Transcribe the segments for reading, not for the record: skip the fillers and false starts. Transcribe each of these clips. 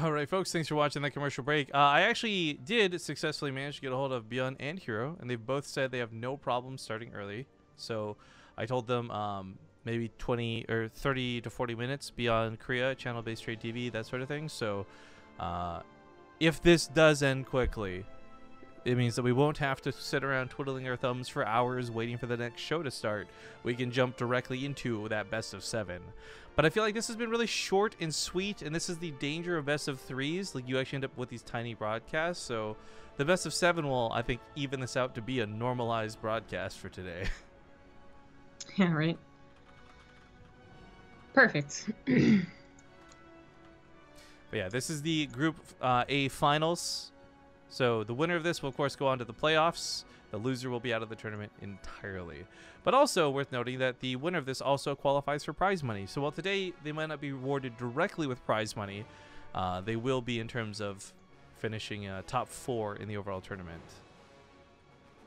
All right, folks, thanks for watching that commercial break. I actually did successfully manage to get a hold of Beyond and Hero, and they've both said they have no problem starting early. So I told them maybe 20 or 30 to 40 minutes beyond Korea, channel BaseTradeTV, that sort of thing. So if this does end quickly, it means that we won't have to sit around twiddling our thumbs for hours waiting for the next show to start. We can jump directly into that best of 7. But I feel like this has been really short and sweet, and this is the danger of best of 3s. Like, you actually end up with these tiny broadcasts. So the best of 7 will, I think, even this out to be a normalized broadcast for today. Yeah, right. Perfect. But yeah, this is the Group A finals. So the winner of this will, of course, go on to the playoffs. The loser will be out of the tournament entirely. But also worth noting that the winner of this also qualifies for prize money. So while today they might not be rewarded directly with prize money, they will be in terms of finishing top 4 in the overall tournament.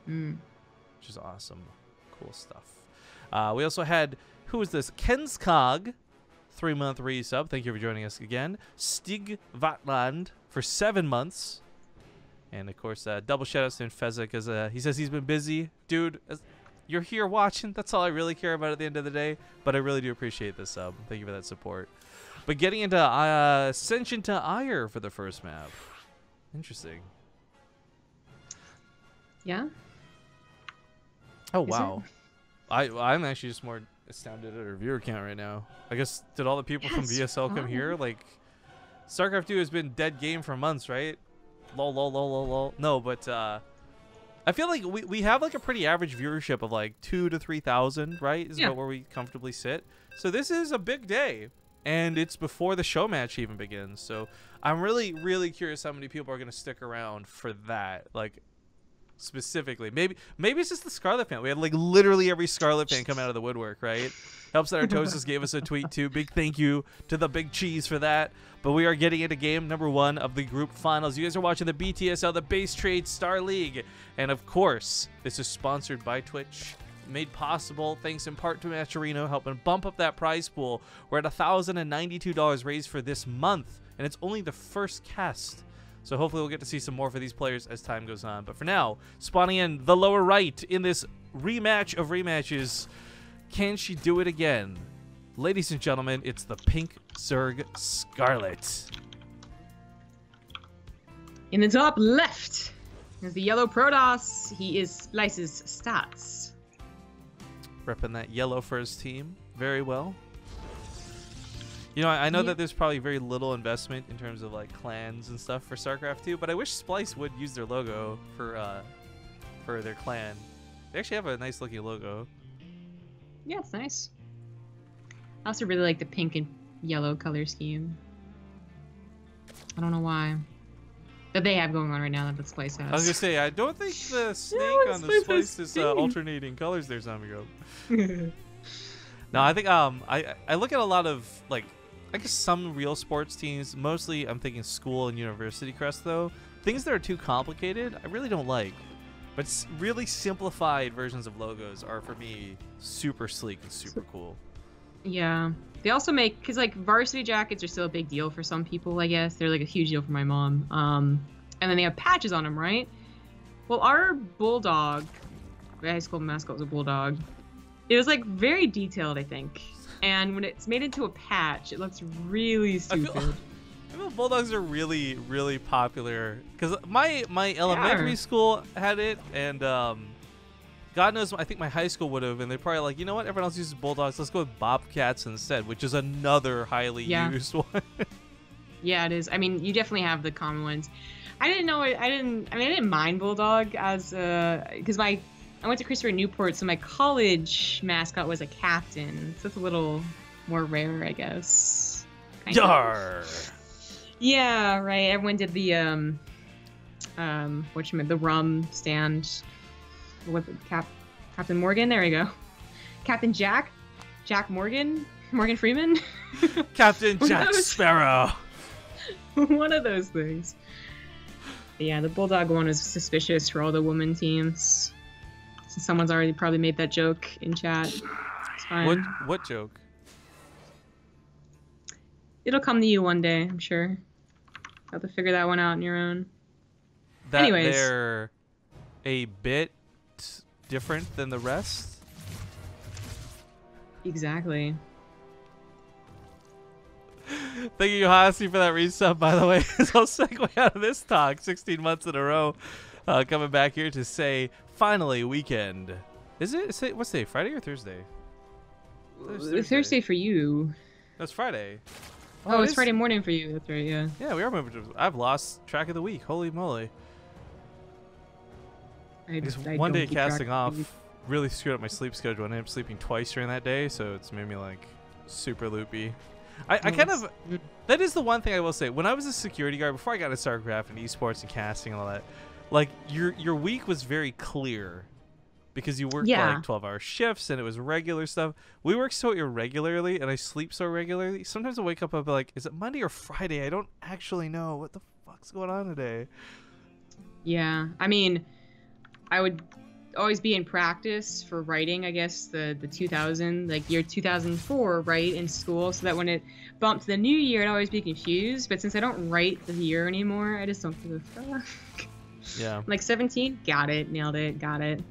Which is awesome. Cool stuff. We also had, who is this? Kenskog, 3-month resub. Thank you for joining us again. Stig Vatland for 7 months. And of course, double shoutouts to Fezza because he says he's been busy. Dude, you're here watching. That's all I really care about at the end of the day. But I really do appreciate this sub. Thank you for that support. But getting into Ascension to Ire for the first map. Interesting. Yeah. Oh, wow. I'm actually just more astounded at our viewer count right now. I guess, did all the people from VSL come here? Like, StarCraft 2 has been dead game for months, right? Lol, lol, lol, lol, lol. No, but I feel like we have like a pretty average viewership of like 2,000 to 3,000, right? Is about where we comfortably sit. So this is a big day, and it's before the show match even begins. So I'm really, really curious how many people are going to stick around for that. Like, specifically, maybe it's just the Scarlett fan. We had like literally every Scarlett fan come out of the woodwork, right? Helps that Artosis gave us a tweet too. Big thank you to the Big Cheese for that. But we are getting into game number 1 of the group finals. You guys are watching the BTSL, the Base Trade Star League, and of course this is sponsored by Twitch, made possible thanks in part to Matcherino helping bump up that prize pool. We're at $1,092 raised for this month, and it's only the first cast. So hopefully we'll get to see some more for these players as time goes on. But for now, spawning in the lower right in this rematch of rematches, can she do it again? Ladies and gentlemen, it's the Pink Zerg Scarlett. In the top left is the yellow Protoss. He is Splice's stats. Repping that yellow for his team very well. You know, I know that there's probably very little investment in terms of like clans and stuff for StarCraft 2, but I wish Splice would use their logo for their clan. They actually have a nice looking logo. Yeah, it's nice. I also really like the pink and yellow color scheme. I don't know why. That they have going on right now that the Splice has. I was gonna say, I don't think the snake on the Splice is alternating colors there, Zamigo. No, I think I look at a lot of like, I guess some real sports teams, mostly I'm thinking school and university crest though. Things that are too complicated, I really don't like. But really simplified versions of logos are, for me, super sleek and super cool. Yeah. They also make, because like varsity jackets are still a big deal for some people, I guess. They're like a huge deal for my mom. And then they have patches on them, right? Well, our bulldog, the high school mascot was a bulldog. It was like very detailed, I think. And when it's made into a patch, it looks really stupid. I feel bulldogs are really, really popular because my elementary school had it, and God knows, I think my high school would have, and they're probably like, you know what, everyone else uses bulldogs, let's go with bobcats instead, which is another highly used one. Yeah, it is. I mean, you definitely have the common ones. I didn't mind bulldog as because I went to Christopher Newport, so my college mascot was a captain, so it's a little more rare, I guess. Yar. Yeah, right. Everyone did the the rum stand. What Captain Morgan? There we go. Captain Jack Morgan Freeman. Captain Jack Sparrow. One of those things. But yeah, the bulldog one is suspicious for all the woman teams. So someone's already probably made that joke in chat. It's fine. What joke? It'll come to you one day, I'm sure. Have to figure that one out on your own. That Anyways. they're a bit different than the rest. Exactly. Thank you, Hasi, for that resub, by the way. So I'll segue out of this talk 16 months in a row. Coming back here to say, finally, weekend. Is it? What's today? Friday or Thursday? Thursday for you. That's Friday. Oh, it's Friday morning for you. That's right, yeah. Yeah, we are moving to... I've lost track of the week. Holy moly. One day casting off really screwed up my sleep schedule. I ended up sleeping twice during that day, so it's made me, like, super loopy. I kind of... That is the one thing I will say. When I was a security guard, before I got into StarCraft and esports and casting and all that, like, your week was very clear. Because you worked like 12-hour shifts and it was regular stuff. We work so irregularly and I sleep so regularly. Sometimes I wake up and I'll be like, is it Monday or Friday? I don't actually know. What the fuck's going on today? Yeah. I mean, I would always be in practice for writing, I guess, the 2000, like year 2004, right, in school. So that when it bumped to the new year, I'd always be confused. But since I don't write the year anymore, I just don't give a fuck. Yeah. Like 17, got it, nailed it, got it.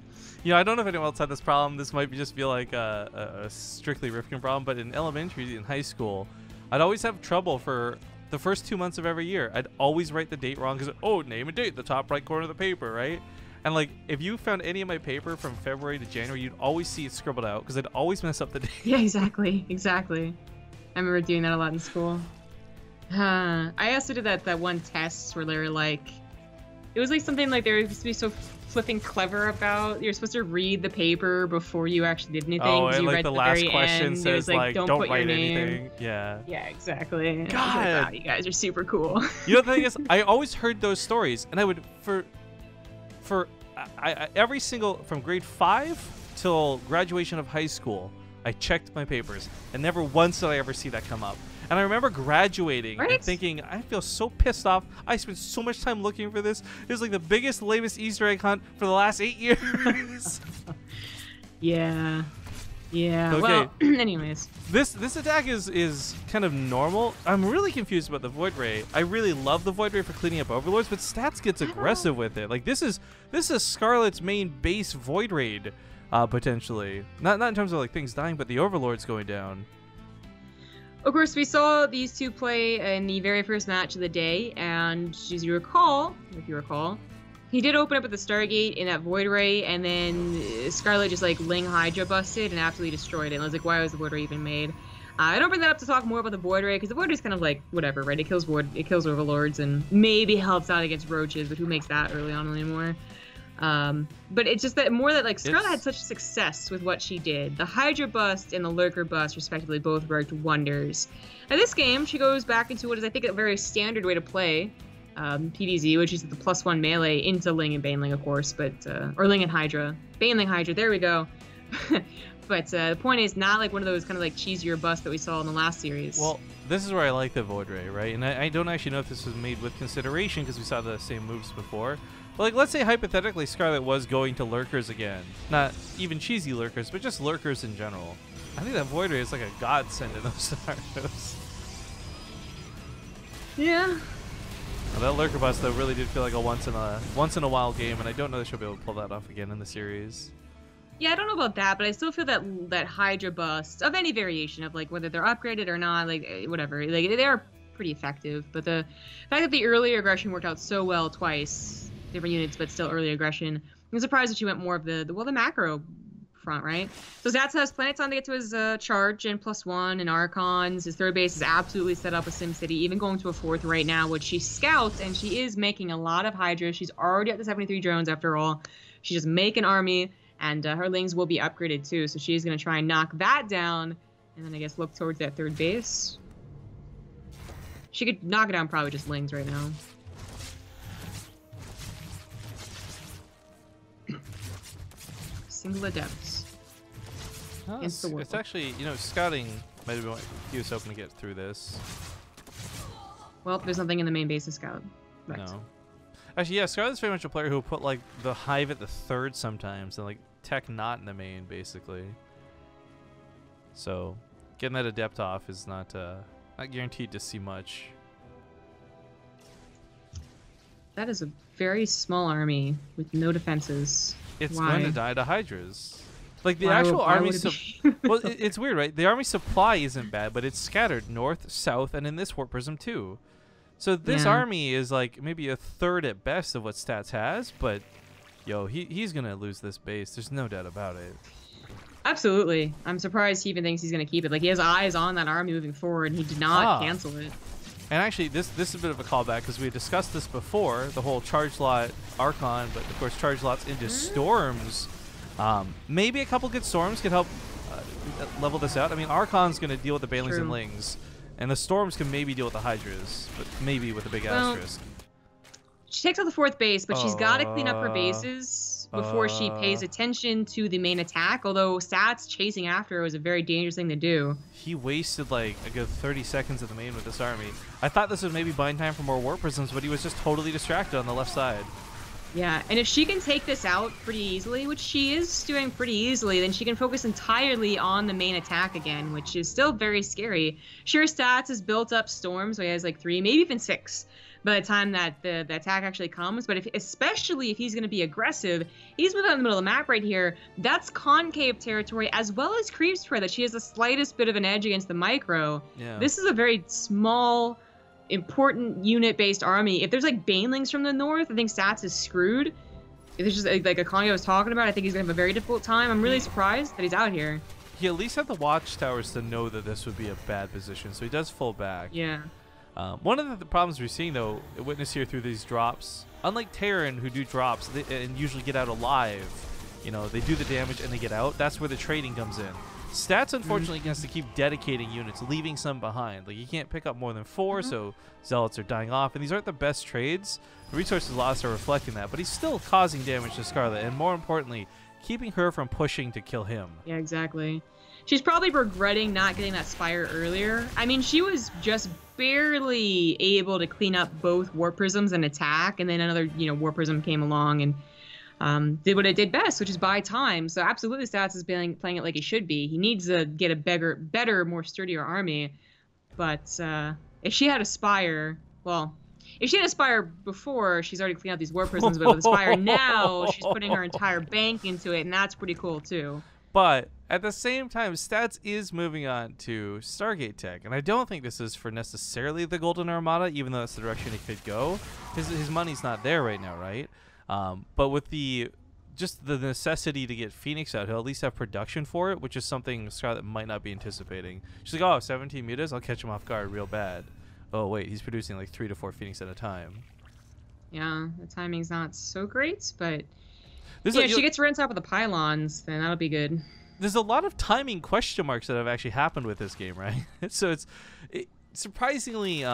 You know, I don't know if anyone else had this problem. This might just feel like a strictly Rifkin problem, but in elementary and high school, I'd always have trouble for the first 2 months of every year. I'd always write the date wrong because, oh, name and date, the top right corner of the paper, right? And, like, if you found any of my paper from February to January, you'd always see it scribbled out because I'd always mess up the date. Yeah, exactly. Exactly. I remember doing that a lot in school. I also did that one test where they were like, it was like something like they were supposed to be so flipping clever about. You're supposed to read the paper before you actually did anything. Oh, and you like read the last very question end. says, like, don't put write your name. anything. Yeah. Yeah, exactly. God. I was like, wow, you guys are super cool. You know, the thing is, I always heard those stories, and I would, every single, from grade 5 till graduation of high school, I checked my papers, and never once did I ever see that come up. And I remember graduating and thinking, I feel so pissed off. I spent so much time looking for this. It was like the biggest, lamest Easter egg hunt for the last 8 years. Yeah. Yeah. Okay. Well, anyways. This attack is kind of normal. I'm really confused about the Void Ray. I really love the Void Ray for cleaning up Overlords, but Stats gets aggressive with it. Like, this is Scarlett's main base Void Raid, potentially. Not in terms of like things dying, but the Overlords going down. Of course, we saw these two play in the very first match of the day, and as you recall, if you recall, he did open up at the Stargate in that Void Ray, and then Scarlett just like Ling Hydra busted and absolutely destroyed it. And I was like, why was the Void Ray even made? I don't bring that up to talk more about the Void Ray, because the Void Ray is kind of like whatever, right? It kills Overlords and maybe helps out against roaches, but who makes that early on anymore? But it's just that like Scarlett had such success with what she did. The Hydra bust and the Lurker bust, respectively, both worked wonders. Now this game, she goes back into what is, I think, a very standard way to play PvZ, which is the +1 melee into Ling and Baneling, of course, but or Ling and Hydra. Baneling Hydra, there we go. But the point is, not like one of those kind of like cheesier busts that we saw in the last series. Well, this is where I like the Void Ray, right? And I don't actually know if this was made with consideration because we saw the same moves before. But like, let's say hypothetically Scarlett was going to Lurkers again. Not even cheesy Lurkers, but just Lurkers in general. I think that Void Ray is like a godsend in those scenarios. Yeah. Well, that Lurker bust though really did feel like a once in a while game, and I don't know that she'll be able to pull that off again in the series. Yeah, I don't know about that, but I still feel that Hydra bust of any variation of like whether they're upgraded or not, like whatever, like they are pretty effective. But the fact that the earlier aggression worked out so well twice, different units, but still early aggression, I'm surprised that she went more of the macro front, right? So Zats has planets on to get to his charge and +1 and Archons. His third base is absolutely set up with SimCity, even going to a fourth right now, which she scouts, and she is making a lot of Hydra. She's already at the 73 drones after all. She's just making army. And her Lings will be upgraded too, so she's going to try and knock that down, and then I guess look towards that third base. She could knock it down probably just Lings right now. Single Adepts. No, it's actually, you know, scouting might be what he was hoping to get through this. Well, there's nothing in the main base to scout. Right. No. Actually, yeah, Scarlett's very much a player who will put, like, the Hive at the third sometimes, and, like, Tech not in the main, basically. So, getting that Adept off is not guaranteed to see much. That is a very small army with no defenses. It's Why? going to die to Hydras. Like the Why actual why army, would it well, it's weird, right? The army supply isn't bad, but it's scattered north, south, and in this Warp Prism too. So this Yeah. army is like maybe a third at best of what Stats has, but yo, he's gonna lose this base. There's no doubt about it. Absolutely. I'm surprised he even thinks he's going to keep it. Like, he has eyes on that army moving forward, and he did not cancel it. And actually, this is a bit of a callback because we discussed this before, the whole charge lot Archon, but of course charge lots into storms. Maybe a couple good storms could help level this out. I mean, Archon's going to deal with the Banelings and Lings, and the storms can maybe deal with the Hydras, but maybe with a big asterisk. She takes out the 4th base, but she's got to clean up her bases before she pays attention to the main attack, although Stats chasing after her was a very dangerous thing to do. He wasted like a good 30 seconds at the main with this army. I thought this was maybe buying time for more Warp Prisms, but he was just totally distracted on the left side. Yeah, and if she can take this out pretty easily, which she is doing pretty easily, then she can focus entirely on the main attack again, which is still very scary. Sure, Stats has built up storms, so he has like 3, maybe even 6 by the time that the attack actually comes. But especially if he's going to be aggressive, he's moving out in the middle of the map right here. That's concave territory as well as creep spread that she has the slightest bit of an edge against the micro. Yeah. This is a very small, important unit-based army. If there's like Banelings from the north, I think Stats is screwed. If there's just like a Congo was talking about, I think he's going to have a very difficult time. I'm really surprised that he's out here. He at least had the watchtowers to know that this would be a bad position, so he does fall back. Yeah. One of the problems we're seeing, though, witness here through these drops, unlike Terran, who do drops and usually get out alive, you know, they do the damage and they get out. That's where the trading comes in. Stats, unfortunately, has to keep dedicating units, leaving some behind. Like, you can't pick up more than 4, so Zealots are dying off. And these aren't the best trades. The resources lost are reflecting that. But he's still causing damage to Scarlett. And more importantly, keeping her from pushing to kill him. Yeah, exactly. She's probably regretting not getting that Spire earlier. I mean, she was just barely able to clean up both Warp Prisms and attack. And then another, Warp Prism came along and did what it did best, which is buy time. So absolutely Stats is playing it like he should be. He needs to get a better, more sturdier army. But if she had a Spire, well, if she had a Spire before, she's already cleaned out these Warp Prisms, but with a Spire now, she's putting her entire bank into it, and that's pretty cool too. But at the same time, Stats is moving on to Stargate Tech, and I don't think this is for necessarily the Golden Armada, even though that's the direction it could go. His money's not there right now, right? But with just the necessity to get Phoenix out, he'll at least have production for it, which is something Scarlett might not be anticipating. She's like, oh, 17 mutas, I'll catch him off guard real bad. Oh, wait, he's producing like 3 to 4 Phoenix at a time. Yeah, the timing's not so great, but if she gets right on top of the pylons, then that'll be good. There's a lot of timing question marks that have actually happened with this game, right? So it's surprisingly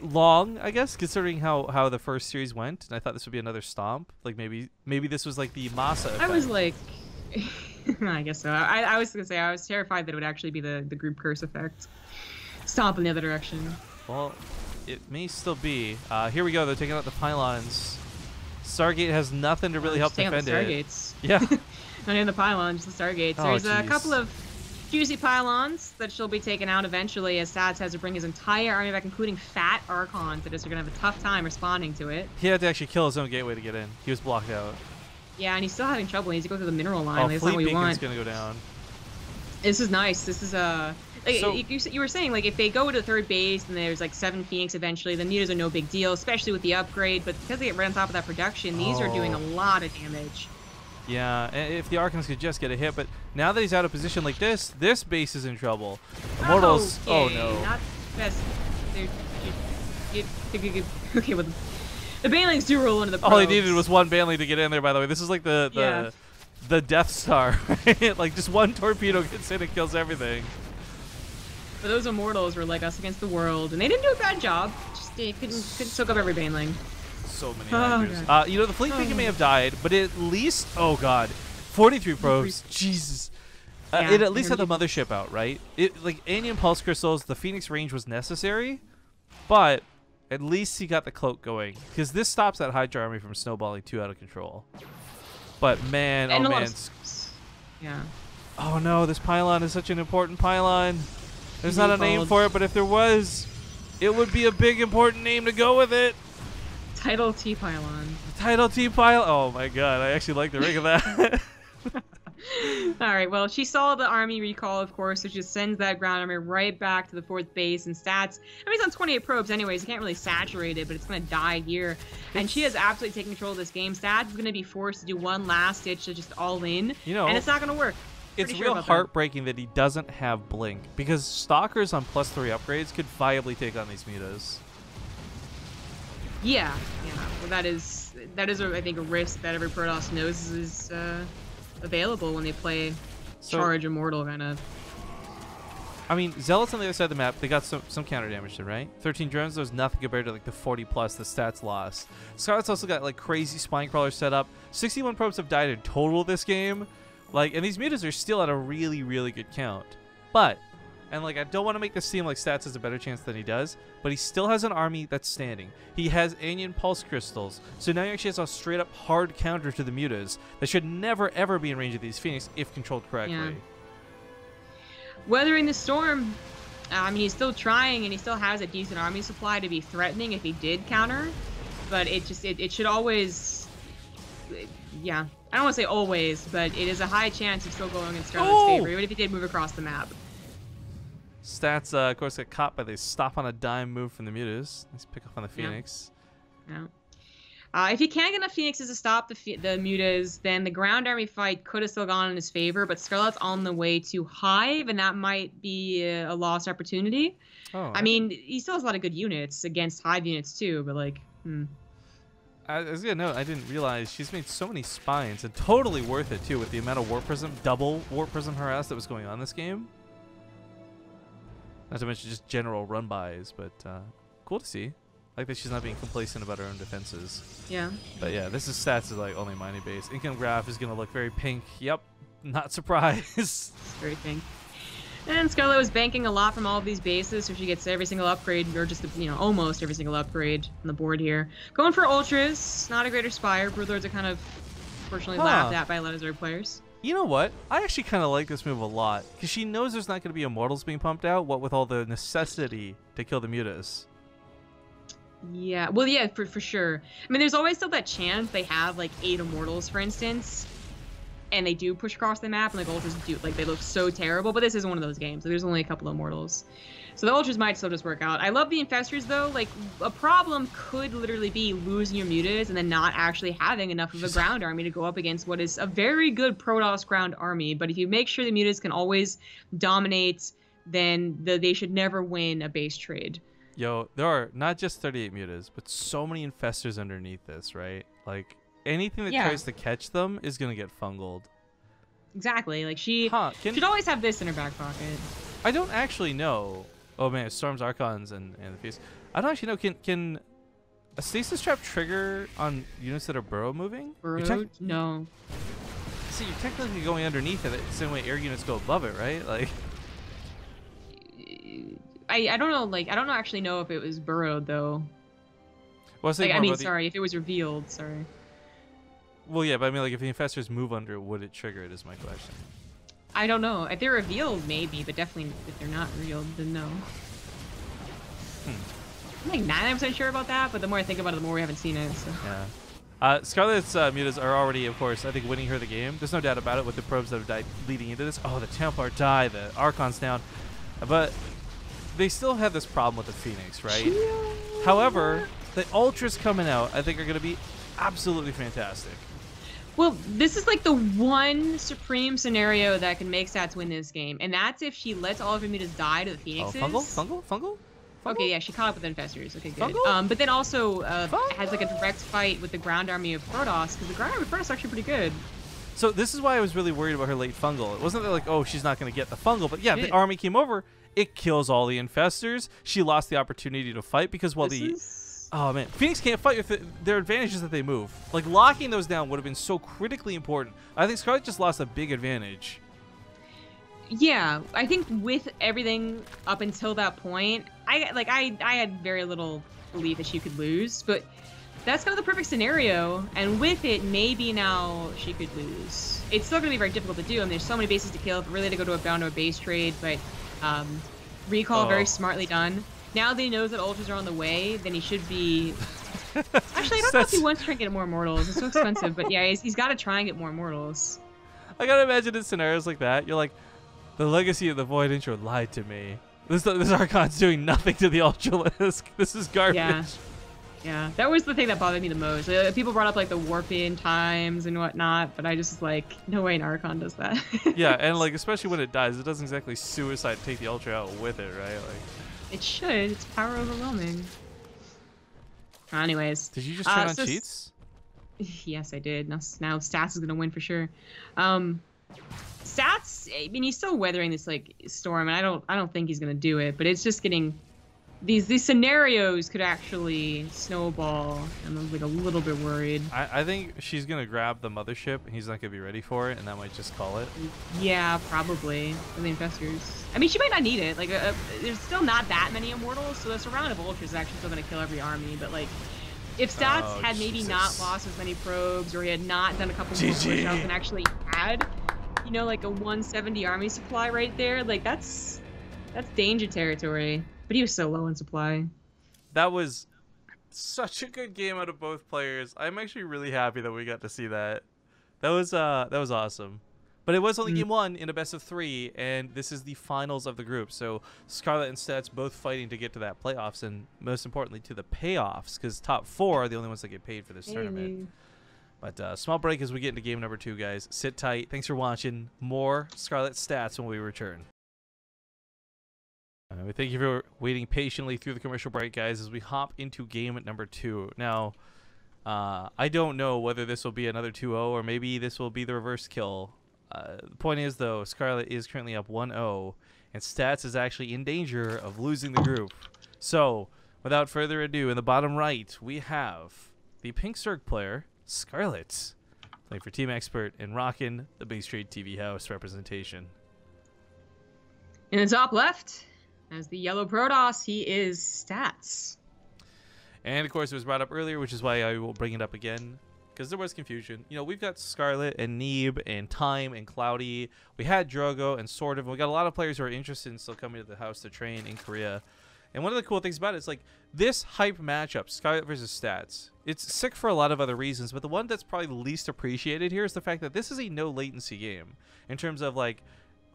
long, I guess, considering how the first series went. And I thought this would be another stomp. Like maybe this was like the Masa effect. I was like, I guess so. I was gonna say I was terrified that it would actually be the group curse effect, stomp in the other direction. Well, it may still be. Here we go. They're taking out the pylons. Stargate has nothing to really help defend it. Stargates. Yeah. Not even the pylons, just the Stargates. Oh, There's geez. a couple of juicy pylons that she'll be taking out eventually, as Stats has to bring his entire army back, including Fat Archons that are going to have a tough time responding to it. He had to actually kill his own gateway to get in. He was blocked out. Yeah, and he's still having trouble. He needs to go through the mineral line. Oh, That's not what Fleet we want. Beacon's going to go down. This is nice. This is like So- you were saying, like if they go to third base and there's like 7 Phoenix eventually, the mutas are no big deal, especially with the upgrade. But because they get right on top of that production, these are doing a lot of damage. Yeah, and if the Archons could just get a hit, but now that he's out of position like this base is in trouble. Immortals, oh no. Not best. Okay, well, the Banelings do roll into the probes. All he needed was one Baneley to get in there, by the way. This is like the Death Star, right? Like just one torpedo gets in and kills everything. But those Immortals were like us against the world, and they didn't do a bad job. Just they couldn't soak up every Baneling. So many Hydras. The Fleet Beacon may have died, but at least, oh god, 43 probes, Jesus. It at least had the mothership out, right? Like Anion Pulse Crystals, the Phoenix range was necessary, but at least he got the cloak going, because this stops that Hydra army from snowballing too out of control. But man, and oh man. Yeah. Oh no, this pylon is such an important pylon. There's not a name for it, but if there was, it would be a big important name to go with it. Tidal T-Pylon. Tidal T-Pylon. Oh my god, I actually like the ring of that. Alright, well, she saw the army recall, of course, so she just sends that ground army right back to the 4th base and stats. I mean, it's on 28 probes anyways, you can't really saturate it, but it's going to die here. And she has absolutely taken control of this game. Stats is going to be forced to do one last ditch to just all in, you know, and it's not going to work. It's real heartbreaking that he doesn't have Blink, because Stalkers on +3 upgrades could viably take on these mutas. Yeah. Well, that is I think, a risk that every Protoss knows is available when they play Charge Immortal, kind of. I mean, Zealots on the other side of the map, they got some counter damage to, right? 13 drones, there's nothing compared to like the 40 plus the stats lost. Scarlett's also got like crazy spine crawlers set up. 61 probes have died in total this game. Like, and these mutas are still at a really, really good count. But, and like, I don't want to make this seem like Stats has a better chance than he does, but he still has an army that's standing. He has Anion Pulse Crystals, so now he actually has a straight up hard counter to the mutas that should never ever be in range of these Phoenix if controlled correctly. Yeah. Weathering the storm, I mean, he's still trying, and he still has a decent army supply to be threatening if he did counter, but it should always, yeah. I don't want to say always, but it is a high chance of still going in Scarlett's favor, even if he did move across the map. Stats, of course, get caught by the stop on a dime move from the mutas. Let's pick up on the Phoenix. Yeah. If he can't get enough Phoenixes to stop the mutas, then the ground army fight could have still gone in his favor, but Scarlett's on the way to Hive, and that might be a lost opportunity. I mean, he still has a lot of good units against Hive units, too, but, like, I was gonna note, I didn't realize she's made so many spines, and totally worth it too with the amount of Warp Prism, double Warp Prism harass that was going on this game. Not to mention just general run-bys, but cool to see. Like that she's not being complacent about her own defenses. Yeah. But yeah, this is Stats is like only mining base. Income graph is gonna look very pink. Yep, not surprised. It's very pink. And Scarlett was banking a lot from all of these bases, so she gets every single upgrade, or just, you know, almost every single upgrade on the board here. Going for Ultras, not a greater Spire. Broodlords are kind of, unfortunately, laughed at by a lot of Zerg players. You know what? I actually kind of like this move a lot, because she knows there's not going to be Immortals being pumped out, what with all the necessity to kill the mutas. Yeah, well, yeah, for sure. I mean, there's always still that chance they have, like, 8 Immortals, for instance, and they do push across the map, and like Ultras do, like, they look so terrible, but this isn't one of those games, so there's only a couple of Immortals. So the Ultras might still just work out. I love the Infestors, though. Like, a problem could literally be losing your mutas and then not actually having enough of a ground army to go up against what is a very good Protoss ground army, but if you make sure the mutas can always dominate, then they should never win a base trade. Yo, there are not just 38 mutas, but so many Infestors underneath this, right? Like, anything that tries to catch them is going to get fungled. Exactly. Like, she should always have this in her back pocket. I don't actually know. Oh, man, Storms, Archons, and the Feast. I don't actually know. Can a Stasis Trap trigger on units that are burrow moving? Burrow? No. See, you're technically going underneath it the same way air units go above it, right? Like, I don't know. Like, I don't actually know if it was burrowed, though. Well, like, I mean, sorry, if it was revealed, sorry. Well, yeah, but I mean, like, if the Infestors move under, would it trigger it, is my question. I don't know. If they're revealed, maybe, but definitely if they're not revealed, then no. I'm like 99% sure about that, but the more I think about it, the more we haven't seen it. So. Yeah. Scarlett's mutas are already, of course, I think, winning her the game. There's no doubt about it with the probes that have died leading into this. Oh, the Templar die, the Archon's down. But they still have this problem with the Phoenix, right? However, the Ultras coming out, I think, are going to be absolutely fantastic. Well, this is like the one supreme scenario that can make Stats win this game, and that's if she lets all of her mutas die to the Phoenixes. Oh, fungal? Okay, yeah, she caught up with Infestors. Okay, good. Fungal? But then also has like a direct fight with the ground army of Protoss, because the ground army of Protoss is actually pretty good. So this is why I was really worried about her late fungal. It wasn't that like, oh, she's not going to get the fungal, but yeah, the army came over, it kills all the Infestors. She lost the opportunity to fight because oh man, Phoenix can't fight with their advantages that they move. Like, locking those down would have been so critically important. I think Scarlett just lost a big advantage. Yeah, I think with everything up until that point, I had very little belief that she could lose, but that's kind of the perfect scenario, and with it, maybe now she could lose. It's still going to be very difficult to do. I mean, there's so many bases to kill, really to go down to a base trade, but recall very smartly done. Now that he knows that Ultras are on the way, then he should be Actually, I don't know if he wants to try and get more immortals. It's so expensive, but yeah, he's got to try and get more immortals. I gotta imagine in scenarios like that, you're like, the legacy of the Void intro lied to me. This Archon's doing nothing to the Ultralisk. This is garbage. Yeah, that was the thing that bothered me the most. People brought up like the warp-in times and whatnot, but I just was like, no way an Archon does that. Yeah, and like especially when it dies, it doesn't exactly suicide take the Ultra out with it, right? Like, it should. It's power overwhelming. Anyways. Did you just turn on cheats? Yes, I did. Now Stats is gonna win for sure. Stats, I mean, he's still weathering this like storm, and I don't think he's gonna do it. But it's just getting these scenarios could actually snowball, and I'm like a little bit worried. I think she's gonna grab the mothership, and he's not gonna be ready for it, and that might just call it. Yeah, probably for the infestors. I mean, she might not need it. Like, there's still not that many immortals, so this round of ultras is actually still gonna kill every army. But like, if Stats had maybe not lost as many probes, or he had not done a couple more push-ups and actually had, you know, like a 170 army supply right there, like that's danger territory. But he was so low in supply. That was such a good game out of both players. I'm actually really happy that we got to see that. That was awesome. But it was only game one in a best of 3, and this is the finals of the group. So Scarlett and Stats both fighting to get to that playoffs, and most importantly to the payoffs, because top 4 are the only ones that get paid for this tournament. But small break as we get into game number 2, guys. Sit tight. Thanks for watching. More Scarlett Stats when we return. We thank you for waiting patiently through the commercial break, guys, as we hop into game number 2. Now, I don't know whether this will be another 2-0 or maybe this will be the reverse kill. The point is, though, Scarlett is currently up 1-0, and Stats is actually in danger of losing the group. So, without further ado, in the bottom right, we have the Pink Cirque player, Scarlett, playing for Team Expert and rocking the BaseTradeTV house representation. In the top left, as the yellow Protoss, he is Stats. And, of course, it was brought up earlier, which is why I will bring it up again, because there was confusion. You know, we've got Scarlett and Neeb and Time and Cloudy. We had Drogo and Sort of. We got a lot of players who are interested in still coming to the house to train in Korea. And one of the cool things about it is, like, this hype matchup, Scarlett versus Stats, it's sick for a lot of other reasons, but the one that's probably the least appreciated here is the fact that this is a no-latency game in terms of, like,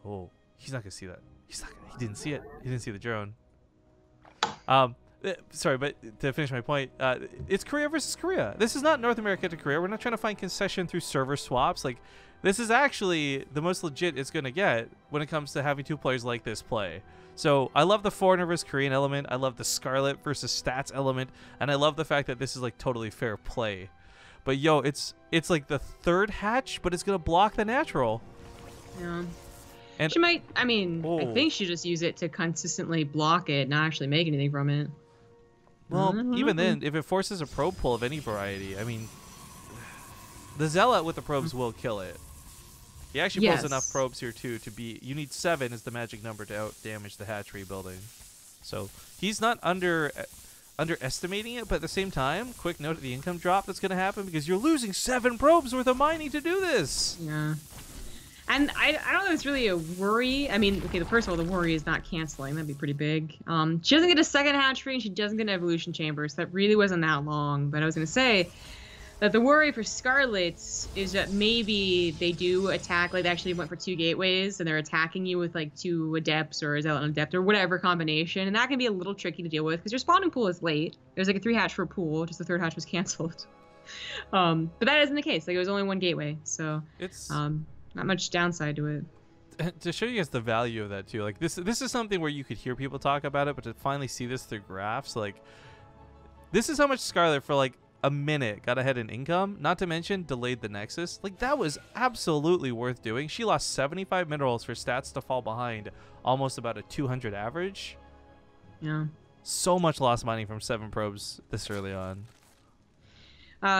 oh, he's not going to see that. He's not gonna, he didn't see it. He didn't see the drone. Sorry, but to finish my point, it's Korea versus Korea. This is not North America to Korea. We're not trying to find concession through server swaps. Like, this is actually the most legit it's going to get when it comes to having 2 players like this play. So I love the foreigner versus Korean element. I love the Scarlett versus Stats element. And I love the fact that this is like totally fair play. But yo, it's like the 3rd hatch, but it's going to block the natural. Yeah. And, she might, I mean, I think she just use it to consistently block it, not actually make anything from it. Well, even then, if it forces a probe pull of any variety, I mean, the Zealot with the probes will kill it. He actually pulls enough probes here, too, to be... You need 7 is the magic number to out-damage the hatchery building. So, he's not underestimating it, but at the same time, quick note of the income drop that's going to happen, because you're losing 7 probes worth of mining to do this! Yeah. And I don't know if it's really a worry. I mean, okay, first of all, the worry is not canceling. That'd be pretty big. She doesn't get a 2nd hatchery, and she doesn't get an evolution chamber, so that really wasn't that long. But I was going to say that the worry for Scarlett is that maybe they do attack, like they actually went for 2 gateways, and they're attacking you with like 2 adepts or a zealot and adept or whatever combination. And that can be a little tricky to deal with, because your spawning pool is late. There's like a 3 hatch for a pool, just the 3rd hatch was canceled. But that isn't the case. Like, it was only 1 gateway, so... It's... not much downside to it. To show you guys the value of that too, like this is something where you could hear people talk about it, but to finally see this through graphs, like this is how much Scarlett for like a minute got ahead in income, not to mention delayed the Nexus. Like, that was absolutely worth doing. She lost 75 minerals for Stats to fall behind almost about a 200 average. Yeah. So much lost mining from 7 probes this early on.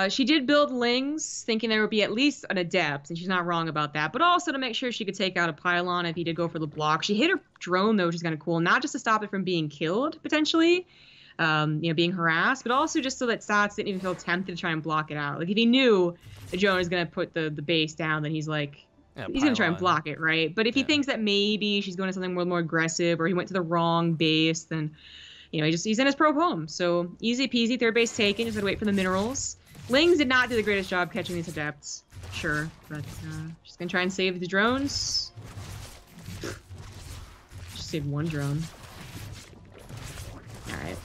She did build Lings, thinking there would be at least an adept, and she's not wrong about that, but also to make sure she could take out a pylon if he did go for the block. She hit her drone, though, which is kind of cool, not just to stop it from being killed, potentially, you know, being harassed, but also just so that Stats didn't even feel tempted to try and block it out. Like, if he knew the drone was going to put the base down, then he's like, he's going to try and block it, right? But if he thinks that maybe she's going to something more aggressive, or he went to the wrong base, then you know, he's in his probe home. So easy peasy, third base taken. Just had to wait for the minerals. Lings did not do the greatest job catching these adepts. Sure, but just gonna try and save the drones. Just save one drone. All right.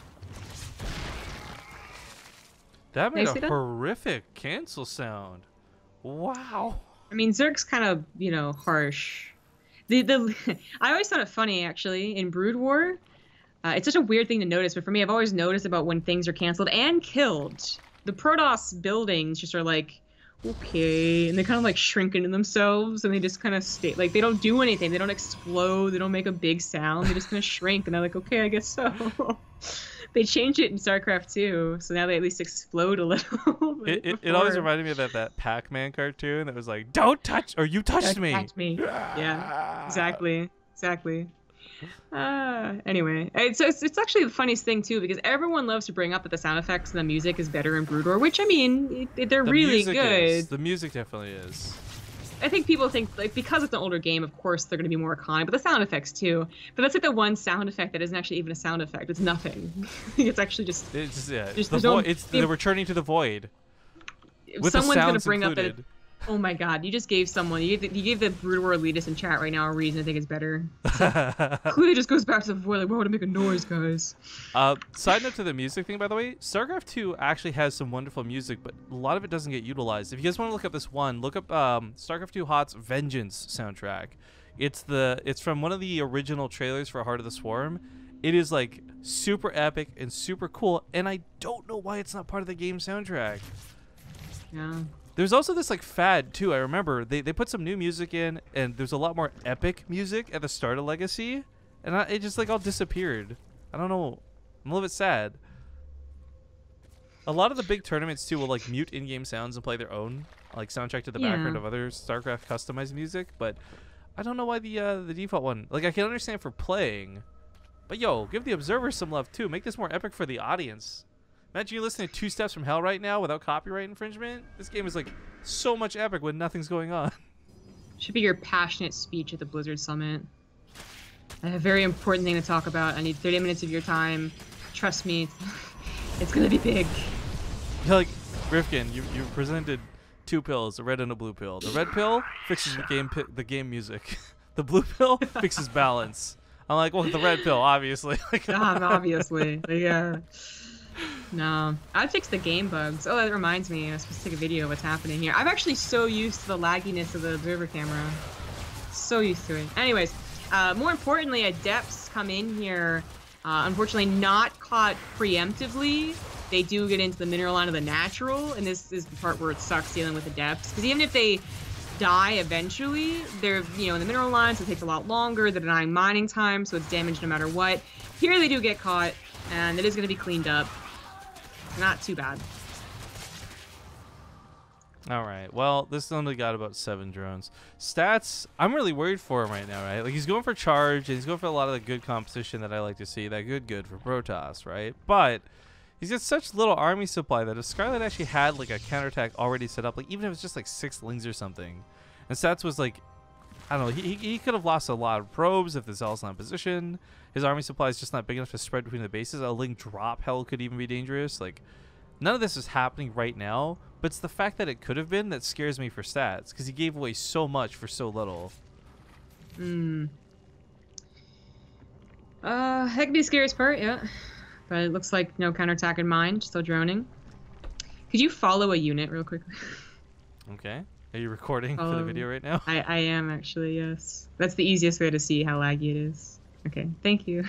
That made a horrific cancel sound. Wow. I mean, Zerg's kind of, you know, harsh. I always thought it funny, actually, in Brood War. It's such a weird thing to notice, but for me, I've always noticed about when things are canceled and killed. The Protoss buildings just are like, okay, and they kind of like shrink into themselves, and they just kind of stay, like, they don't do anything. They don't explode. They don't make a big sound. They just kind of shrink, and they're like, okay, I guess so. They changed it in StarCraft 2, so now they at least explode a little. It always reminded me of that Pac-Man cartoon that was like, don't touch, or you touched me. Touch me. Yeah, exactly. Anyway, it's actually the funniest thing too, because everyone loves to bring up that the sound effects and the music is better in Brood War, which, I mean, they're really good. The music definitely is. I think people think, like, because it's an older game, of course they're going to be more iconic, but the sound effects too. But that's like the one sound effect that isn't actually even a sound effect. It's nothing. It's actually just. It's the void. It's the returning to the void. With someone's the going to bring included. up that. Oh my God! You just gave someone. You gave the Brood War elitist in chat right now a reason to think it's better. Clearly, just goes back to the void. Like, why would I make a noise, guys? Side note to the music thing, by the way, StarCraft 2 actually has some wonderful music, but a lot of it doesn't get utilized. If you guys want to look up this one, look up StarCraft 2 Hot's Vengeance soundtrack. It's from one of the original trailers for Heart of the Swarm. It is like super epic and super cool, and I don't know why it's not part of the game soundtrack. Yeah. There's also this like fad too. I remember they put some new music in, and there's a lot more epic music at the start of Legacy, and it just like all disappeared. I don't know. I'm a little bit sad. A lot of the big tournaments too will like mute in-game sounds and play their own like soundtrack to the background of other StarCraft customized music, but I don't know why the default one. Like, I can understand for playing, but yo, give the observers some love too. Make this more epic for the audience. Imagine you're listening to Two Steps from Hell right now without copyright infringement. This game is like so much epic when nothing's going on. Should be your passionate speech at the Blizzard Summit. I have a very important thing to talk about. I need 30 minutes of your time. Trust me, it's gonna be big. You're like, Rifkin, you presented two pills, a red and a blue pill. The red pill fixes the game music. The blue pill fixes balance. I'm like, well, the red pill, obviously. Obviously, yeah. No, I'd fix the game bugs. Oh, that reminds me. I was supposed to take a video of what's happening here. I'm actually so used to the lagginess of the observer camera. So used to it. Anyways, more importantly, adepts come in here, unfortunately not caught preemptively. They do get into the mineral line of the natural, and this is the part where it sucks dealing with adepts. Because even if they die eventually, they're, you know, in the mineral line, so it takes a lot longer. They're denying mining time, so it's damaged no matter what. Here they do get caught, and it is going to be cleaned up. Not too bad. All right. Well, this only got about 7 drones. Stats, I'm really worried for him right now, right? Like, he's going for charge, and he's going for a lot of the good composition that I like to see. That good for Protoss, right? But he's got such little army supply that if Scarlett actually had, like, a counterattack already set up, like, even if it's just, like, 6 Lings or something, and Stats was, like, I don't know, he could have lost a lot of probes if the Zell's not in position. His army supply is just not big enough to spread between the bases. A Ling drop hell could even be dangerous. Like, none of this is happening right now, but it's the fact that it could have been that scares me for Stats, because he gave away so much for so little. That could be the scariest part, yeah. But it looks like no counterattack in mind, still droning. Could you follow a unit real quickly? Okay. Are you recording for the video right now? I am actually, yes. That's the easiest way to see how laggy it is. Okay, thank you.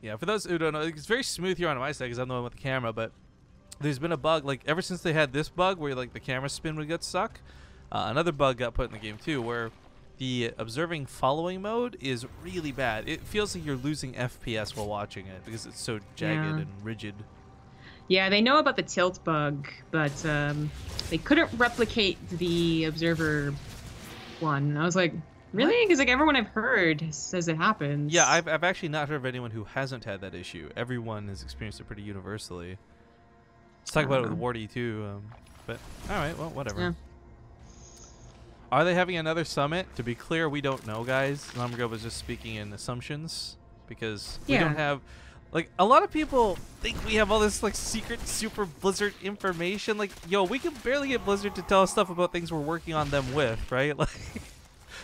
Yeah, for those who don't know, it's very smooth here on my side because I'm the one with the camera, but there's been a bug, like, ever since they had this bug where, like, the camera spin would get stuck, another bug got put in the game, too, where the observing following mode is really bad. It feels like you're losing FPS while watching it because it's so jagged and rigid. Yeah, they know about the tilt bug, but they couldn't replicate the observer one. I was like, really? Because like everyone I've heard says it happens. Yeah, I've actually not heard of anyone who hasn't had that issue. Everyone has experienced it pretty universally. Let's talk about it with Wardy too. But all right, well, whatever. Yeah. Are they having another summit? To be clear, we don't know, guys. Namgo was just speaking in assumptions because we don't have. Like, a lot of people think we have all this, like, secret super Blizzard information. Like, yo, we can barely get Blizzard to tell us stuff about things we're working on them with, right? Like,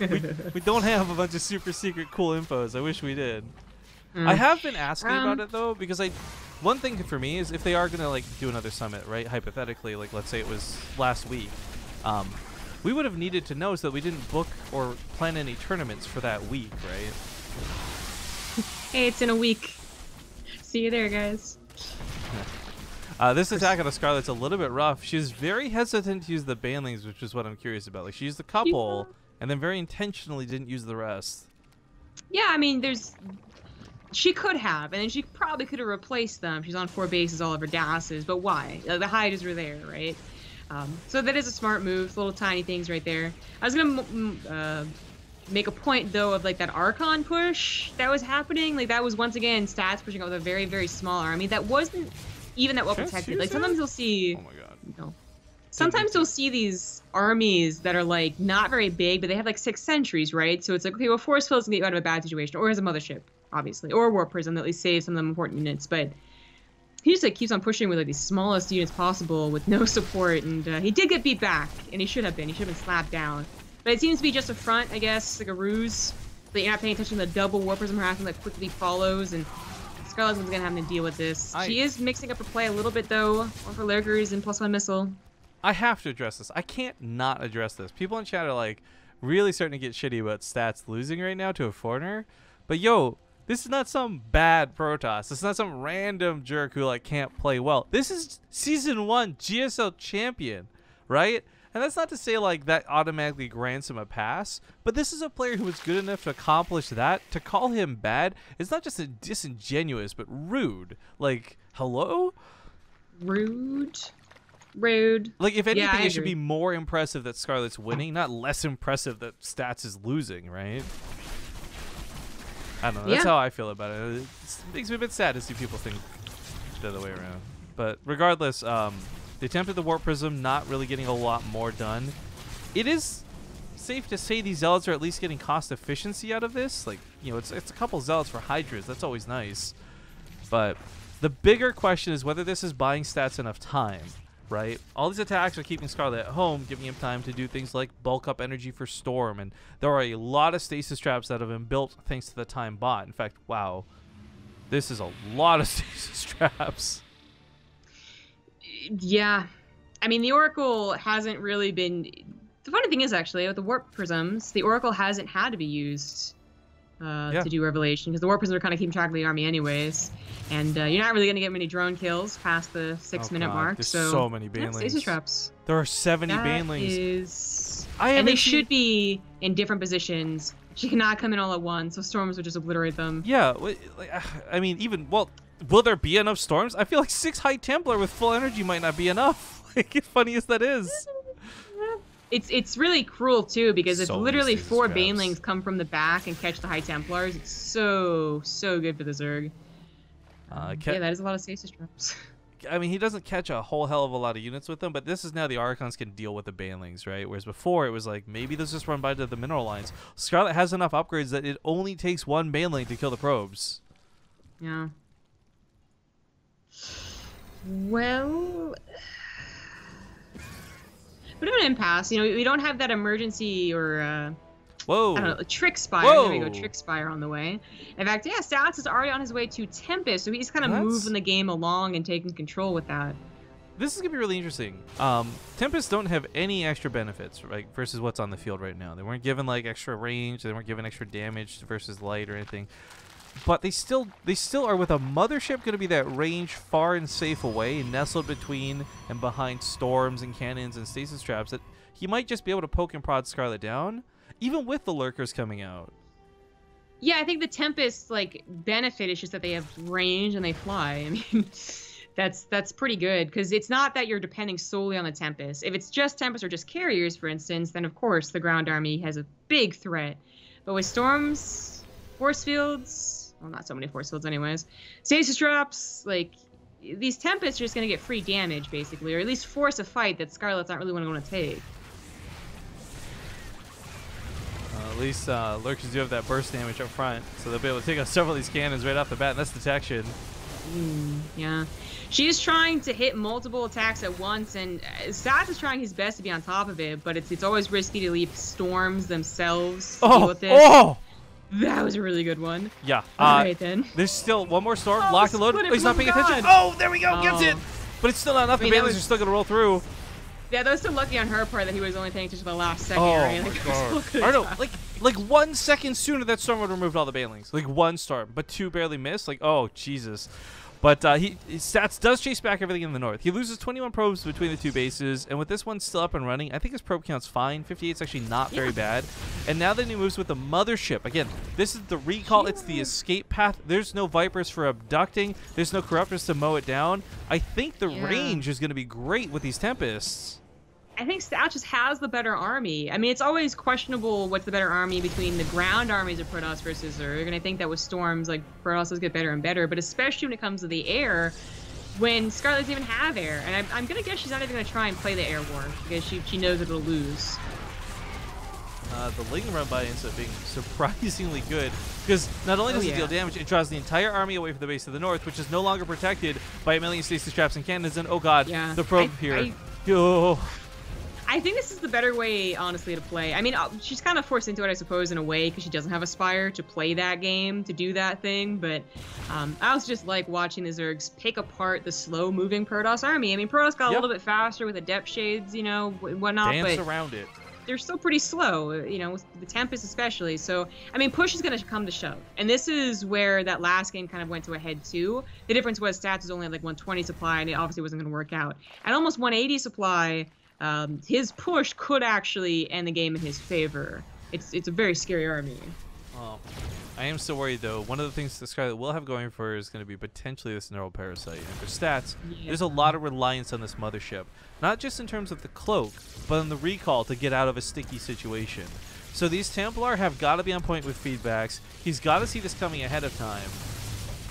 we don't have a bunch of super secret cool infos. I wish we did. I have been asking about it, though, because one thing for me is if they are going to, like, do another summit, right, hypothetically, like, let's say it was last week, we would have needed to know so that we didn't book or plan any tournaments for that week, right? Hey, it's in a week. See you there, guys. This attack on a Scarlett's a little bit rough. She's very hesitant to use the banelings, which is what I'm curious about. Like, she used a couple, and then very intentionally didn't use the rest. Yeah, I mean, she could have, and then she probably could have replaced them. She's on 4 bases, all of her dashes, but why? The hiders were there, right? So that is a smart move. Little tiny things right there. I was gonna make a point though of like that Archon push that was happening. Like that was once again stats pushing out with a very, very small army that wasn't even that well protected. Like sometimes you'll see. Oh my god. No. Sometimes you'll see these armies that are like not very big, but they have like 6 sentries, right? So it's like, okay, well, Force Field's gonna get you out of a bad situation, or as a mothership, obviously, or a Warp Prism that at least saves some of them important units. But he just like keeps on pushing with like the smallest units possible with no support, and he did get beat back, and he should have been. He should have been slapped down. But it seems to be just a front, I guess, like a ruse. That you're not paying attention to the double Warp Prism harassment that quickly follows, and Scarlett's gonna have to deal with this. She is mixing up her play a little bit though, one for Lurkers and +1 missile. I have to address this. I can't not address this. People in chat are like really starting to get shitty about stats losing right now to a foreigner. But yo, this is not some bad Protoss. This is not some random jerk who like can't play well. This is Season 1 GSL champion, right? And that's not to say like that automatically grants him a pass, but this is a player who was good enough to accomplish that. To call him bad is not just disingenuous, but rude. Like, hello? Rude. Like, if anything, yeah, it should be more impressive that Scarlett's winning, not less impressive that Stats is losing, right? I don't know. That's how I feel about it. It makes me a bit sad to see people think the other way around. But regardless, they attempted the Warp Prism, not really getting a lot more done. It is safe to say these Zealots are at least getting cost efficiency out of this. Like, you know, it's a couple Zealots for Hydras. That's always nice. But the bigger question is whether this is buying Stats enough time, right? All these attacks are keeping Scarlett at home, giving him time to do things like bulk up energy for Storm. And there are a lot of stasis traps that have been built thanks to the time bot. In fact, wow, this is a lot of stasis traps. Yeah, I mean, the Oracle hasn't really been... The funny thing is, actually, with the Warp Prisms, the Oracle hasn't had to be used to do Revelation, because the Warp Prisms are kind of keeping track of the army anyways. And you're not really going to get many drone kills past the 6-minute mark. There's so so many banelings. Stasis traps. There are 70 banelings. And they should be in different positions. She cannot come in all at once, so storms would just obliterate them. Yeah, I mean, even, well, will there be enough storms? I feel like 6 High Templar with full energy might not be enough. Like, as funny as that is. It's really cruel, too, because if So literally many 4 traps. banelings come from the back and catch the High Templars, it's so good for the Zerg. Yeah, that is a lot of stasis traps. I mean, he doesn't catch a whole hell of a lot of units with them, but this is now the Archons can deal with the banelings, right? Whereas before, it was like, maybe let's just run by to the mineral lines. Scarlett has enough upgrades that it only takes 1 baneling to kill the probes. Yeah. Well... Bit of an impasse. You know, we don't have that emergency or... Whoa. I don't know, a Trick Spire. Whoa. There we go, Trick Spire on the way. In fact, yeah, Stats is already on his way to Tempest, so he's kind of moving the game along and taking control with that. This is going to be really interesting. Tempest don't have any extra benefits, right, versus what's on the field right now. They weren't given, like, extra range. They weren't given extra damage versus light or anything. But they still are with a Mothership going to be that range far and safe away, nestled between and behind storms and cannons and stasis traps, that he might just be able to poke and prod Scarlett down, even with the Lurkers coming out. Yeah, I think the Tempest, like, benefit is just that they have range and they fly. I mean, that's pretty good, because it's not that you're depending solely on the Tempest. If it's just Tempest or just carriers, for instance, then of course the ground army has a big threat. But with storms, force fields, well, not so many force fields anyways, stasis traps, like, these Tempests are just going to get free damage, basically, or at least force a fight that Scarlett's not really going to take. At least Lurkers do have that burst damage up front, so they'll be able to take out several of these cannons right off the bat, and that's detection. Yeah. She's trying to hit multiple attacks at once, and Stats is trying his best to be on top of it, but it's always risky to leave Storms themselves to deal with this. That was a really good one. Yeah. All right, then. There's still one more storm. Locked and loaded. Split it. Oh, he's not paying attention. Oh, there we go. Gets it. But it's still not enough. The Bailey's are still going to roll through. Yeah, that was so lucky on her part that he was only paying attention to the last second. Oh, right? my God. I don't know. Like 1 second sooner, that storm would have removed all the Bailings. Like one storm, but 2 barely missed. Like, oh, Jesus. But Stats does chase back everything in the north. He loses 21 probes between the 2 bases, and with this one still up and running, I think his probe count's fine. 58 is actually not very bad. And now then he moves with the mothership. Again, this is the recall. It's the escape path. There's no Vipers for abducting. There's no Corruptors to mow it down. I think the range is going to be great with these Tempests. I think Stat just has the better army. I mean, it's always questionable what's the better army between the ground armies of Protoss versus Zerg, and I think that with Storms, like, Protoss does get better and better, but especially when it comes to the air, when Scarlett doesn't even have air, and I'm gonna guess she's not even gonna try and play the air war, because she knows it'll lose. The Ling run by ends up being surprisingly good, because not only does it deal damage, it draws the entire army away from the base to the north, which is no longer protected by a million stasis traps and cannons, and oh god, the probe here. I think this is the better way, honestly, to play. I mean, she's kind of forced into it, I suppose, in a way, because she doesn't have a Spire to play that game, to do that thing, but I also just like watching the Zergs pick apart the slow-moving Protoss army. I mean, Protoss got a little bit faster with the depth shades, you know, whatnot, but around it. They're still pretty slow, you know, with the Tempest especially. So, I mean, push is going to come to shove. And this is where that last game kind of went to a head, too. The difference was Stats was only at, like, 120 supply, and it obviously wasn't going to work out. At almost 180 supply... his push could actually end the game in his favor. It's a very scary army. Oh, I am still worried though. One of the things that Scarlett will have going for her is going to be potentially this neural parasite. And for Stats, there's a lot of reliance on this mothership, not just in terms of the cloak, but on the recall to get out of a sticky situation. So these Templar have got to be on point with feedbacks. He's got to see this coming ahead of time.